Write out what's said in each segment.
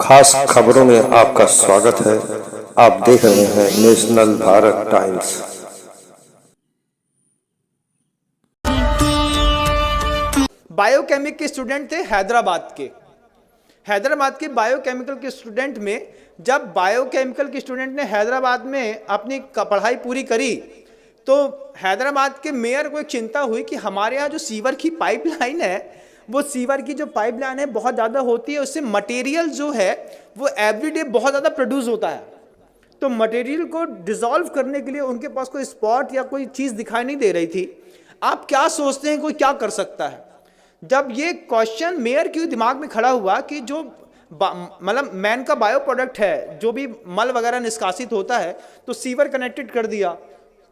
खास खबरों में आपका स्वागत है। आप देख रहे हैं नेशनल भारत टाइम्स। बायोकेमिक के स्टूडेंट थे हैदराबाद के बायोकेमिकल के स्टूडेंट में, जब बायोकेमिकल के स्टूडेंट ने हैदराबाद में अपनी पढ़ाई पूरी करी तो हैदराबाद के मेयर को एक चिंता हुई कि हमारे यहाँ जो सीवर की पाइपलाइन है, वो सीवर की जो पाइपलाइन है बहुत ज़्यादा होती है, उससे मटेरियल जो है वो एवरीडे बहुत ज़्यादा प्रोड्यूस होता है। तो मटेरियल को डिसॉल्व करने के लिए उनके पास कोई स्पॉट या कोई चीज़ दिखाई नहीं दे रही थी। आप क्या सोचते हैं कोई क्या कर सकता है? जब ये क्वेश्चन मेयर के दिमाग में खड़ा हुआ कि जो मतलब मैन का बायो प्रोडक्ट है, जो भी मल वगैरह निष्कासित होता है, तो सीवर कनेक्टेड कर दिया,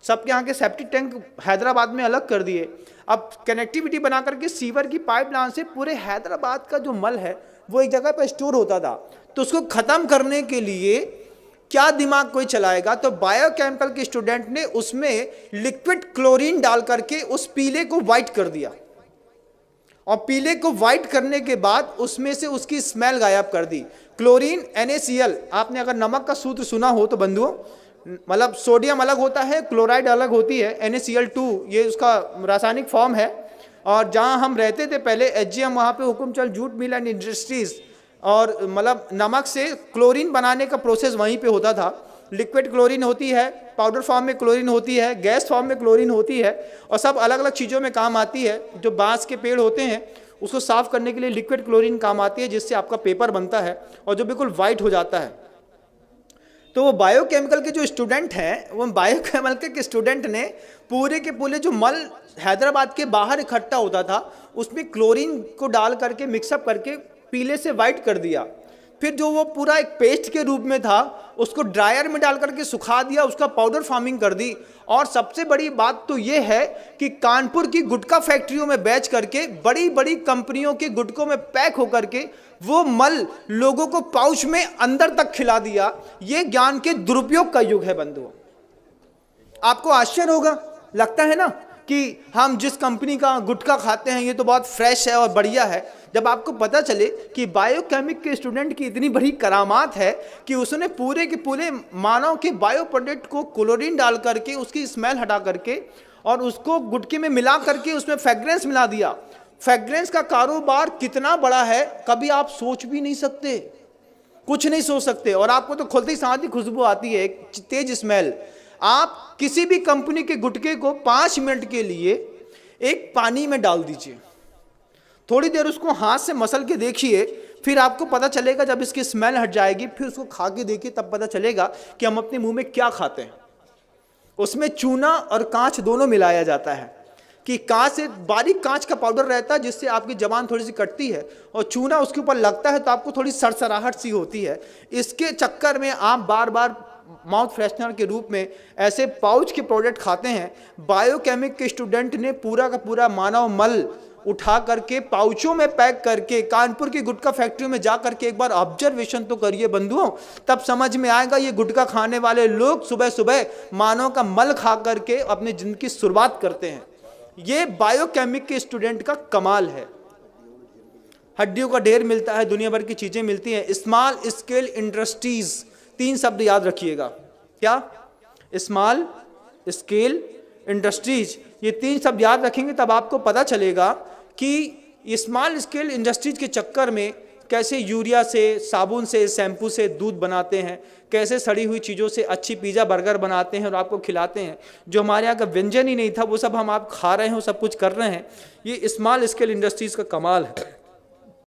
सबके यहाँ के सेप्टिक टैंक हैदराबाद में अलग कर दिए। अब कनेक्टिविटी बना करके सीवर की पाइपलाइन से पूरे हैदराबाद का जो मल है वो एक जगह पर स्टोर होता था। तो उसको ख़त्म करने के लिए क्या दिमाग कोई चलाएगा? तो बायोकेमिकल के स्टूडेंट ने उसमें लिक्विड क्लोरीन डाल करके उस पीले को वाइट कर दिया, और पीले को वाइट करने के बाद उसमें से उसकी स्मेल गायब कर दी। क्लोरीन NaCl, आपने अगर नमक का सूत्र सुना हो तो बंधुओं, मतलब सोडियम अलग होता है, क्लोराइड अलग होती है, NaCl2 ये उसका रासायनिक फॉर्म है। और जहाँ हम रहते थे पहले HGM, वहाँ पे Hukumchand jute mill and industries, और मतलब नमक से क्लोरीन बनाने का प्रोसेस वहीं पे होता था। लिक्विड क्लोरीन होती है, पाउडर फॉर्म में क्लोरीन होती है, गैस फॉर्म में क्लोरीन होती है, और सब अलग अलग चीज़ों में काम आती है। जो बांस के पेड़ होते हैं उसको साफ़ करने के लिए लिक्विड क्लोरीन काम आती है, जिससे आपका पेपर बनता है और जो बिल्कुल वाइट हो जाता है। तो वो बायोकेमिकल के जो स्टूडेंट हैं, वो बायोकेमिकल के स्टूडेंट ने पूरे के पूरे जो मल हैदराबाद के बाहर इकट्ठा होता था उसमें क्लोरीन को डाल करके मिक्सअप करके पीले से वाइट कर दिया। फिर जो वो पूरा एक पेस्ट के रूप में था उसको ड्रायर में डाल करके सुखा दिया, उसका पाउडर फार्मिंग कर दी। और सबसे बड़ी बात तो ये है कि कानपुर की गुटखा फैक्ट्रियों में बेच करके बड़ी बड़ी कंपनियों के गुटकों में पैक होकर के वो मल लोगों को पाउच में अंदर तक खिला दिया। ये ज्ञान के दुरुपयोग का युग है बंधुओं। आपको आश्चर्य होगा, लगता है ना कि हम जिस कंपनी का गुटखा खाते हैं ये तो बहुत फ्रेश है और बढ़िया है। जब आपको पता चले कि बायोकेमिक के स्टूडेंट की इतनी बड़ी करामात है कि उसने पूरे के पूरे मानव के बायो प्रोडक्ट को क्लोरीन डाल करके उसकी स्मेल हटा करके और उसको गुटके में मिला करके उसमें फ्रेग्रेंस मिला दिया। फ्रेग्रेंस का कारोबार कितना बड़ा है कभी आप सोच भी नहीं सकते, कुछ नहीं सोच सकते। और आपको तो खुलते ही साथ ही खुशबू आती है, एक तेज स्मेल। आप किसी भी कंपनी के गुटके को 5 मिनट के लिए एक पानी में डाल दीजिए, थोड़ी देर उसको हाथ से मसल के देखिए, फिर आपको पता चलेगा, जब इसकी स्मेल हट जाएगी फिर उसको खा के देखिए, तब पता चलेगा कि हम अपने मुंह में क्या खाते हैं। उसमें चूना और कांच दोनों मिलाया जाता है कि कांच से बारीक कांच का पाउडर रहता है जिससे आपकी जबान थोड़ी सी कटती है, और चूना उसके ऊपर लगता है तो आपको थोड़ी सरसराहट सी होती है। इसके चक्कर में आप बार बार माउथ फ्रेशनर के रूप में ऐसे पाउच के प्रोडक्ट खाते हैं। बायोकेमिक के स्टूडेंट ने पूरा का पूरा मानव मल उठा करके पाउचों में पैक करके कानपुर की गुटखा फैक्ट्रियों में जा करके एक बार ऑब्जर्वेशन तो करिए बंधुओं, तब समझ में आएगा ये गुटखा खाने वाले लोग सुबह सुबह मानव का मल खा करके अपनी जिंदगी की शुरुआत करते हैं। ये बायोकेमिक के स्टूडेंट का कमाल है। हड्डियों का ढेर मिलता है, दुनिया भर की चीजें मिलती हैं। स्मॉल स्केल इंडस्ट्रीज, 3 शब्द याद रखिएगा। क्या? स्मॉल स्केल इंडस्ट्रीज, ये 3 शब्द याद रखेंगे तब आपको पता चलेगा कि स्मॉल स्केल इंडस्ट्रीज के चक्कर में कैसे यूरिया से, साबुन से, शैम्पू से दूध बनाते हैं, कैसे सड़ी हुई चीज़ों से अच्छी पिज़्ज़ा बर्गर बनाते हैं और आपको खिलाते हैं। जो हमारे यहाँ का व्यंजन ही नहीं था वो सब हम आप खा रहे हैं, वो सब कुछ कर रहे हैं। ये स्मॉल स्केल इंडस्ट्रीज़ का कमाल है।